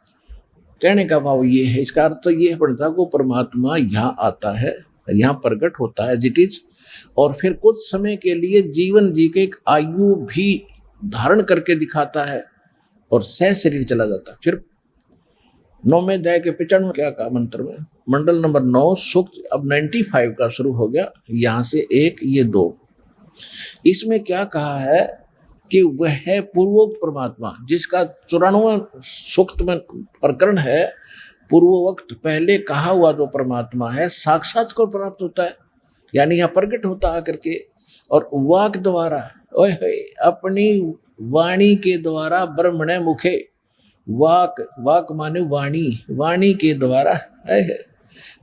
कहने का भाव ये है, इसका अर्थ तो ये पड़ता है कि परमात्मा यहाँ आता है, यहाँ प्रकट होता है जिट इज, और फिर कुछ समय के लिए जीवन जी के एक आयु भी धारण करके दिखाता है और सह शरीर चला जाता है। फिर 9वें अध्याय के 95 क्या कहा मंत्र में, मंडल नंबर 9 सूक्त अब 95 का शुरू हो गया, यहाँ से 1 ये 2। इसमें क्या कहा है कि वह है पूर्वोक्त परमात्मा, जिसका 94 सूक्त में प्रकरण है। पूर्वोक्त पहले कहा हुआ जो परमात्मा है साक्षात को प्राप्त होता है, यानी यहाँ प्रकट होता आकर के, और वाक द्वारा अपनी वाणी के द्वारा ब्रह्मणे मुखे, वाक वाक माने वाणी, वाणी के द्वारा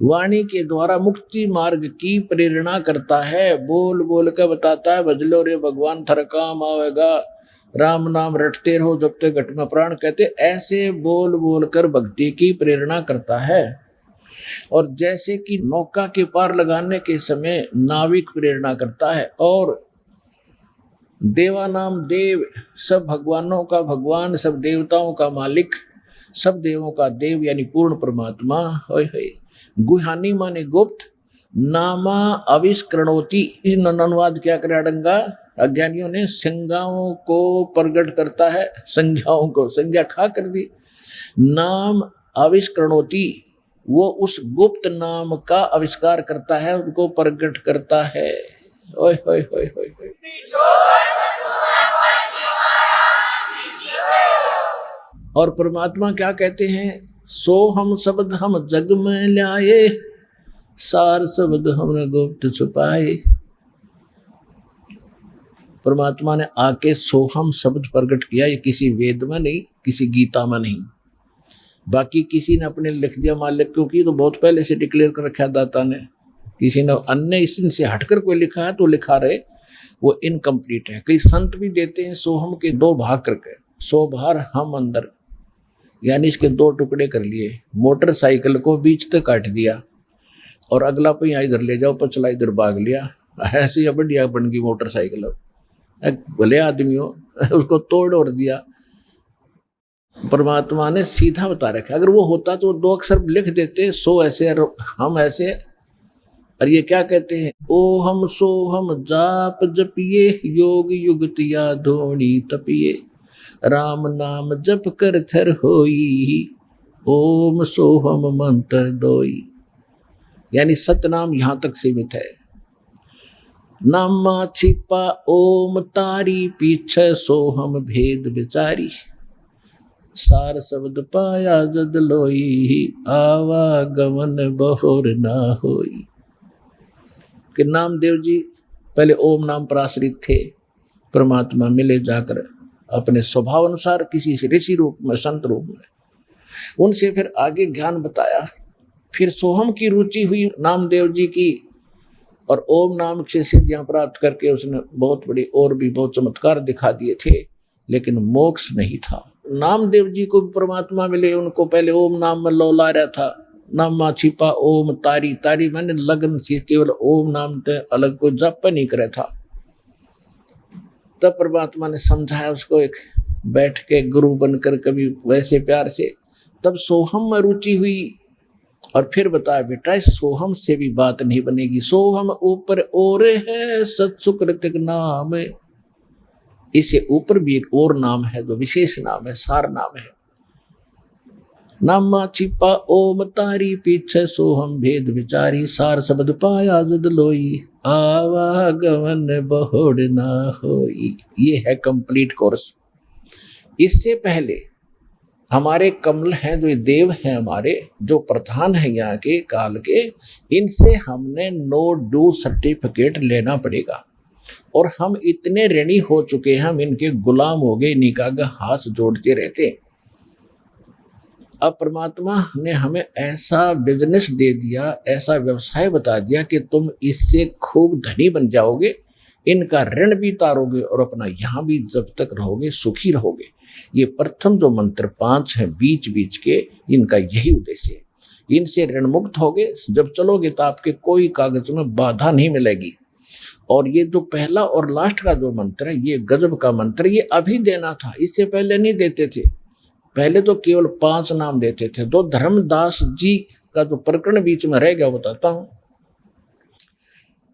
वाणी के द्वारा मुक्ति मार्ग की प्रेरणा करता है। बोल बोल कर बताता है, बजलो रे भगवान थर काम आवेगा, राम नाम रटते रहो जब तक घट में प्राण, कहते ऐसे बोल बोल कर भक्ति की प्रेरणा करता है। और जैसे कि नौका के पार लगाने के समय नाविक प्रेरणा करता है, और देवा नाम देव, सब भगवानों का भगवान, सब देवताओं का मालिक, सब देवों का देव यानी पूर्ण परमात्मा। गुहानी माने गुप्त, नामा आविष्करणोति, इन अनुवाद क्या करे अडंगा अज्ञानियों ने, संज्ञाओं को प्रकट करता है, संज्ञाओं को संज्ञा खा कर दी। नाम आविष्करणोति, वो उस गुप्त नाम का आविष्कार करता है, उनको प्रकट करता है। ओए होए होए होए होए। और परमात्मा क्या कहते हैं, सो हम शब्द हम जग में लाए, सार शब्द हमने गुप्त छुपाए। परमात्मा ने आके सोहम शब्द प्रकट किया, ये किसी वेद में नहीं, किसी गीता में नहीं, बाकी किसी ने अपने लिख दिया मालिक, क्योंकि तो बहुत पहले से डिक्लेयर कर रखा दाता ने, किसी ने अन्य इनसे हटकर कोई लिखा है तो लिखा रहे, वो इनकम्प्लीट है। कई संत भी देते हैं सोहम के 2 भाग करके, सो बाहर हम अंदर, यानी इसके 2 टुकड़े कर लिए। मोटरसाइकिल को बीच तक काट दिया और अगला पहिया इधर ले जाओ, पछला इधर भाग लिया, ऐसी या बढ़िया बन गई मोटरसाइकिल, भले आदमी हो उसको तोड़ और दिया। परमात्मा ने सीधा बता रखा, अगर वो होता तो 2 अक्षर लिख देते, सो ऐसे और हम ऐसे। और ये क्या कहते हैं, ओ हम सो हम जाप जपिए, योग युगतिया धोनी तपिए, राम नाम जप कर थर होई, ओम सोहम मंत्र दोई। यानी सतनाम यहां तक सीमित है। नामा छिपा ओम तारी, पीछे सोहम भेद विचारी, सार शब्द पाया जद लोई, आवागमन बहोर ना होई। कि नामदेव जी पहले ओम नाम पर आश्रित थे, परमात्मा मिले जाकर अपने स्वभाव अनुसार किसी से ऋषि रूप में, संत रूप में, उनसे फिर आगे ज्ञान बताया। फिर सोहम की रुचि हुई नामदेव जी की, और ओम नाम से सिद्धियां प्राप्त करके उसने बहुत बड़ी और भी बहुत चमत्कार दिखा दिए थे, लेकिन मोक्ष नहीं था। नामदेव जी को परमात्मा मिले, उनको पहले ओम नाम में लौला रहा था। नामा छिपा ओम तारी, तारी मैंने लगन से केवल ओम नाम से अलग कोई जप नहीं करे था। तब परमात्मा ने समझाया उसको, एक बैठ के गुरु बनकर कभी वैसे प्यार से, तब सोहम में रुचि हुई। और फिर बताया, बेटा इस सोहम से भी बात नहीं बनेगी, सोहम ऊपर और है सत्सुकृतिक नाम, इससे ऊपर भी एक और नाम है जो विशेष नाम है, सार नाम है। नामा छिपा ओम तारी, पीछे सोहम भेद विचारी, सार शब्द पाया जद लोई, आवागमन बहोड़ ना होई। ये है कंप्लीट कोर्स। इससे पहले हमारे कमल हैं, जो देव हैं हमारे, जो प्रधान है यहाँ के काल के, इनसे हमने नो डू सर्टिफिकेट लेना पड़ेगा। और हम इतने ऋणी हो चुके हैं, हम इनके गुलाम हो गए, निकाग हाथ जोड़ते रहते। अब परमात्मा ने हमें ऐसा बिजनेस दे दिया, ऐसा व्यवसाय बता दिया कि तुम इससे खूब धनी बन जाओगे, इनका ऋण भी तारोगे और अपना यहाँ भी जब तक रहोगे सुखी रहोगे। ये प्रथम जो मंत्र 5 हैं बीच बीच के, इनका यही उद्देश्य है। इनसे ऋण मुक्त होगे, जब चलोगे तो आपके कोई कागज में बाधा नहीं मिलेगी। और ये जो पहला और लास्ट का जो मंत्र है, ये गजब का मंत्र, ये अभी देना था, इससे पहले नहीं देते थे। पहले तो केवल 5 नाम देते थे। तो धर्मदास जी का जो प्रकरण बीच में रह गया बताता हूं।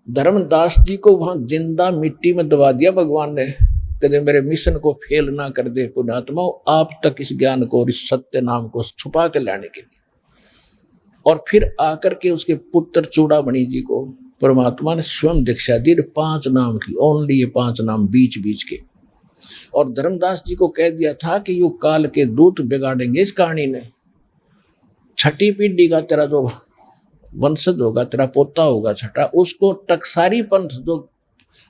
धर्मदास जी को वहां जिंदा मिट्टी में दबा दिया भगवान ने, कदे मेरे मिशन को फेल ना कर दे पुण्यात्मा, आप तक इस ज्ञान को और इस सत्य नाम को छुपा के लाने के लिए। और फिर आकर के उसके पुत्र चूड़ामणि जी को परमात्मा ने स्वयं दीक्षा दी 5 नाम की, ओनली ये 5 नाम बीच बीच के। और धर्मदास जी को कह दिया था कि यो काल के दूत बिगाड़ेंगे इस कहानी ने। 6ठी पीढ़ी का तेरा जो वंशज होगा, तेरा पोता होगा 6ठा, उसको टकसारी पंथ, जो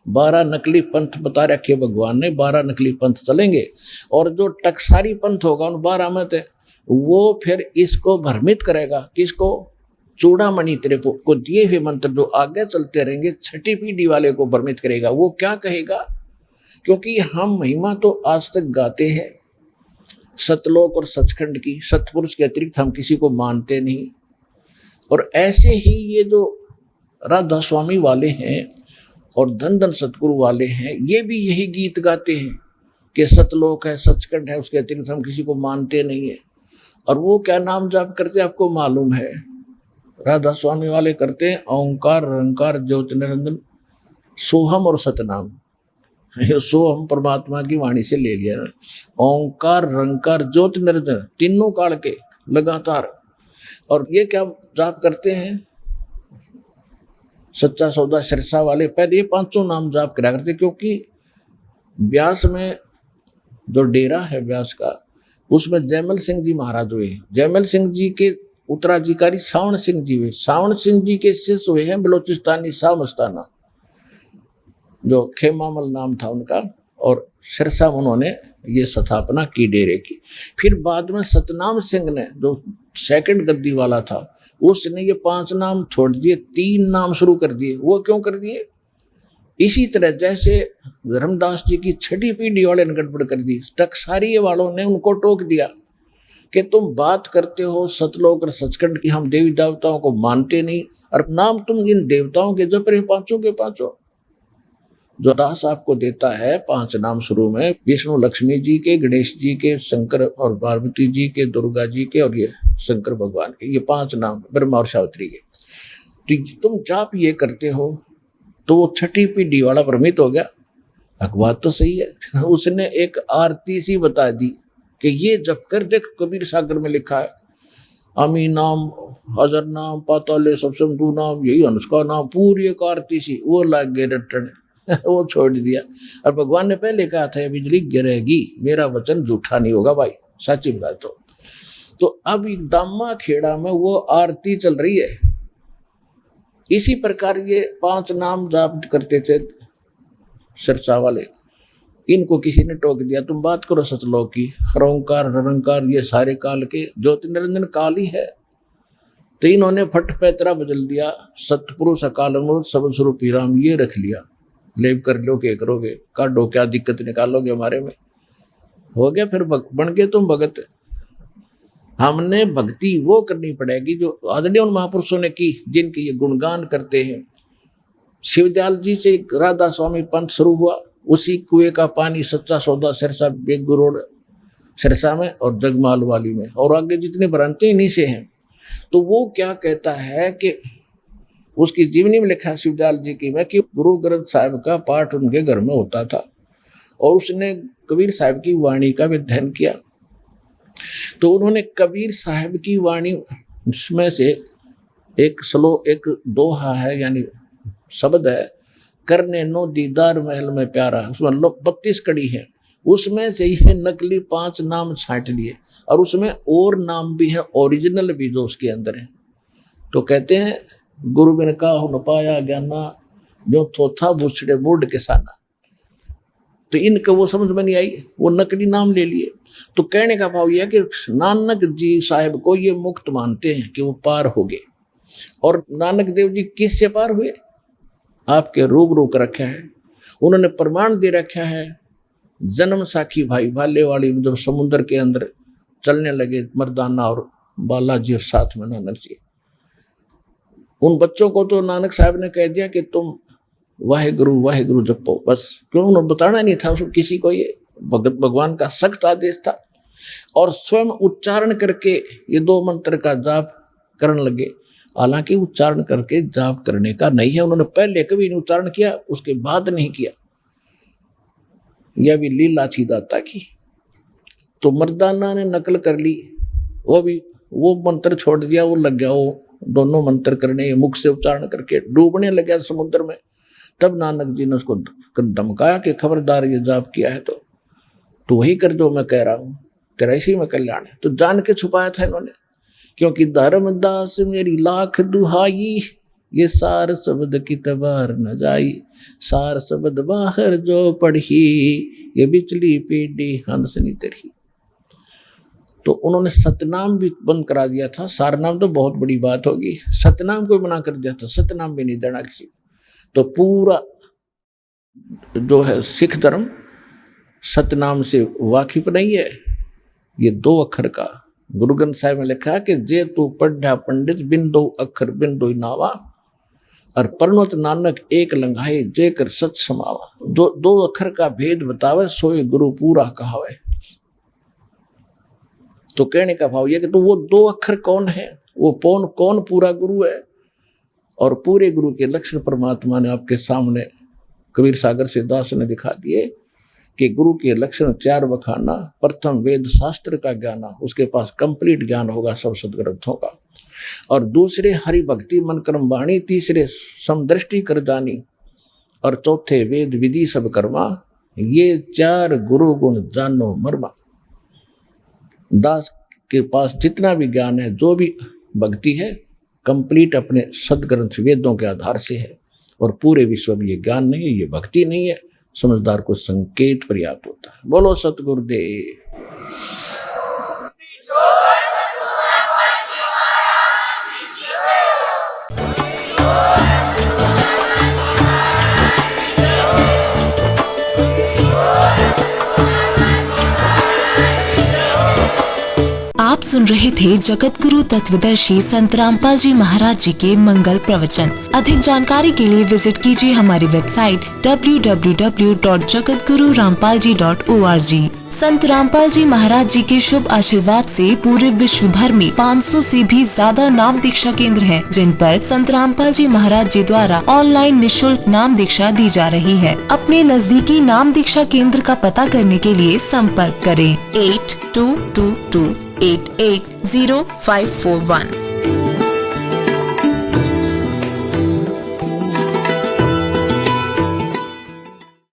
12 नकली पंथ बता रखे भगवान ने, 12 नकली पंथ चलेंगे। और जो टकसारी पंथ होगा उन 12 में से, वो फिर इसको भ्रमित करेगा। किसको? चूड़ामणि तेरे को दिए हुए मंत्र जो आगे चलते रहेंगे, 6ठी पीढ़ी वाले को भ्रमित करेगा। वो क्या कहेगा? क्योंकि हम महिमा तो आज तक गाते हैं सतलोक और सचखंड की, सतपुरुष के अतिरिक्त हम किसी को मानते नहीं। और ऐसे ही ये जो राधा स्वामी वाले हैं और धन धन सतगुरु वाले हैं, ये भी यही गीत गाते हैं कि सतलोक है, सचखंड है, उसके अतिरिक्त हम किसी को मानते नहीं है। और वो क्या नाम जाप करते हैं आपको मालूम है? राधा स्वामी वाले करते हैं ओंकार रंकार ज्योति निरंजन सोहम और सतनाम। सोहम परमात्मा की वाणी से ले लिया, ओंकार रंकार ज्योति निरंजन, तीनों काल के लगातार। और ये क्या जाप करते हैं? सच्चा सौदा सिरसा वाले पहले ये 500 नाम जाप करा करते, क्योंकि व्यास में जो डेरा है व्यास का, उसमें जयमल सिंह जी महाराज हुए। जयमल सिंह जी के उत्तराधिकारी सावण सिंह जी हुए। सावण सिंह जी के शिष्य हुए हैं बलोचिस्तानी शाह मस्ताना, जो खेमामल नाम था उनका, और सिरसा उन्होंने ये स्थापना की डेरे की। फिर बाद में सतनाम सिंह ने, जो सेकंड गद्दी वाला था, उसने ये 5 नाम छोड़ दिए, 3 नाम शुरू कर दिए। वो क्यों कर दिए? इसी तरह जैसे धर्मदास जी की 6ठी पीढ़ी वाले ने गड़बड़ कर दी, टकसारी वालों ने उनको टोक दिया कि तुम बात करते हो सतलोक और सचखंड की, हम देवी देवताओं को मानते नहीं, और नाम तुम इन देवताओं के जप रहे 5 के 5। जो दास आपको देता है 5 नाम शुरू में, विष्णु लक्ष्मी जी के, गणेश जी के, शंकर और पार्वती जी के, दुर्गा जी के और ये शंकर भगवान के, ये 5 नाम ब्रह्मा और सावित्री के। तो तुम जाप ये करते हो तो वो छठी पीढ़ी वाला भ्रमित हो गया। बात तो सही है। उसने एक आरती सी बता दी कि ये जप कर देख, कबीर सागर में लिखा है, अमी नाम, हजर नाम, पाताले सप्समधु नाम, यही अनुष्का नाम, पूरी एक आरती सी। वो लग गए रटने वो छोड़ दिया। और भगवान ने पहले कहा था बिजली गिरेगी, मेरा वचन झूठा नहीं होगा भाई, सच्ची बात। तो अब दामा खेड़ा में वो आरती चल रही है। इसी प्रकार ये 5 नाम जाप करते थे सिरसा वाले, इनको किसी ने टोक दिया, तुम बात करो सतलोक की, हरोंकार निरंकार ये सारे काल के, ज्योति निरंजन काल ही है। तो इन्होंने फट पैतरा बदल दिया, सतपुरुष अकाल मूर्त सब स्वरूपी राम ये रख लिया। लेप कर लो, क्या करोगे, काटो, क्या दिक्कत निकालोगे हमारे में, हो गया। फिर बन गए तुम भगत। हमने भक्ति वो करनी पड़ेगी जो आदरणीय उन महापुरुषों ने की, जिनके ये गुणगान करते हैं। शिवदयाल जी से राधा स्वामी पंथ शुरू हुआ, उसी कुएं का पानी सच्चा सौदा सिरसा बेगू रोड सिरसा में और जगमाल वाली में, और आगे जितने ब्रांचें इन्हीं से हैं। तो वो क्या कहता है कि उसकी जीवनी में लिखा शिवदयाल जी की में कि गुरु ग्रंथ साहिब का पाठ उनके घर में होता था और उसने कबीर साहिब की वाणी का भी अध्ययन किया। तो उन्होंने कबीर साहिब की वाणी में से एक दोहा है, यानी शब्द है, करने नो दीदार महल में प्यारा, उसमें 32 कड़ी है, उसमें से यह नकली 5 नाम छांट लिए और उसमें और नाम भी है, ओरिजिनल भी जो उसके अंदर है। तो कहते हैं गुरु बिन का हो न पाया ज्ञाना, जो थोथा बुछड़े मूड के साना। तो इनको वो समझ में नहीं आई, वो नकली नाम ले लिए। तो कहने का भाव यह है कि नानक जी साहिब को ये मुक्त मानते हैं कि वो पार हो गए। और नानक देव जी किससे पार हुए? आपके रूबरू कर रखा है, उन्होंने प्रमाण दे रखा है। जन्म साखी भाई भाले वाली, जब समुद्र के अंदर चलने लगे मर्दाना और बालाजी और साथ में नानक जी, उन बच्चों को तो नानक साहब ने कह दिया कि तुम वाहेगुरु जपो, बस। क्यों? उन्होंने बताना नहीं था उसको किसी को, ये भगत भगवान का सख्त आदेश था। और स्वयं उच्चारण करके ये 2 मंत्र का जाप करने लगे। हालांकि उच्चारण करके जाप करने का नहीं है, उन्होंने पहले कभी नहीं उच्चारण किया, उसके बाद नहीं किया, यह भी लीला थी दाता की। तो मर्दाना ने नकल कर ली, वो मंत्र छोड़ दिया, वो लग गया वो दोनों मंत्र करने, मुख से उच्चारण करके डूबने लगा समुद्र में। तब नानक जी ने उसको धमकाया कि खबरदार ये जाप किया है तो वही कर जो मैं कह रहा हूँ, तेरा इसी में कल्याण है। तो जान के छुपाया था इन्होंने, क्योंकि धर्मदास मेरी लाख दुहाई, ये सार शब्द की तबार न जाई, सार शब्द बाहर जो पढ़ी, ये बिचली पीढ़ी हंसनी तरही। तो उन्होंने सतनाम भी बंद करा दिया था। सारनाम तो बहुत बड़ी बात होगी, सतनाम को मना कर दिया था, सतनाम भी नहीं देना किसी। तो पूरा जो है सिख धर्म सतनाम से वाकिफ नहीं है। ये 2 अक्षर का गुरु ग्रंथ साहिब में लिखा है कि जे तू पढ़ा पंडित बिन 2 अक्षर बिन 2 नावा, और परमत नानक एक लंघाए जे कर सच समावा। जो 2 अक्षर का भेद बतावे सोए गुरु पूरा कहावे। तो कहने का भाव यह कि तो वो 2 अक्षर कौन है, वो कौन पूरा गुरु है? और पूरे गुरु के लक्षण परमात्मा ने आपके सामने कबीर सागर से दास ने दिखा दिए कि गुरु के लक्षण 4 बखाना। प्रथम वेद शास्त्र का ज्ञान, उसके पास कंप्लीट ज्ञान होगा सब सदग्रंथों का। और दूसरे हरि भक्ति मन कर्म वाणी, तीसरे समदृष्टि कर जानी, और चौथे वेद विधि सब कर्मा। ये 4 गुरु गुण जानो मर्मा। दास के पास जितना भी ज्ञान है, जो भी भक्ति है, कंप्लीट अपने सदग्रंथ वेदों के आधार से है। और पूरे विश्व में ये ज्ञान नहीं है, ये भक्ति नहीं है। समझदार को संकेत पर्याप्त होता है। बोलो सतगुरुदेव। आप सुन रहे थे जगत गुरु तत्वदर्शी संत रामपाल जी महाराज जी के मंगल प्रवचन। अधिक जानकारी के लिए विजिट कीजिए हमारी वेबसाइट www.jagatgururampalji.org। संत रामपाल जी महाराज जी के शुभ आशीर्वाद से पूरे विश्व भर में 500 से भी ज्यादा नाम दीक्षा केंद्र हैं, जिन पर संत रामपाल जी महाराज जी द्वारा ऑनलाइन निशुल्क नाम दीक्षा दी जा रही है। अपने नजदीकी नाम दीक्षा केंद्र का पता करने के लिए संपर्क करें 8222880541।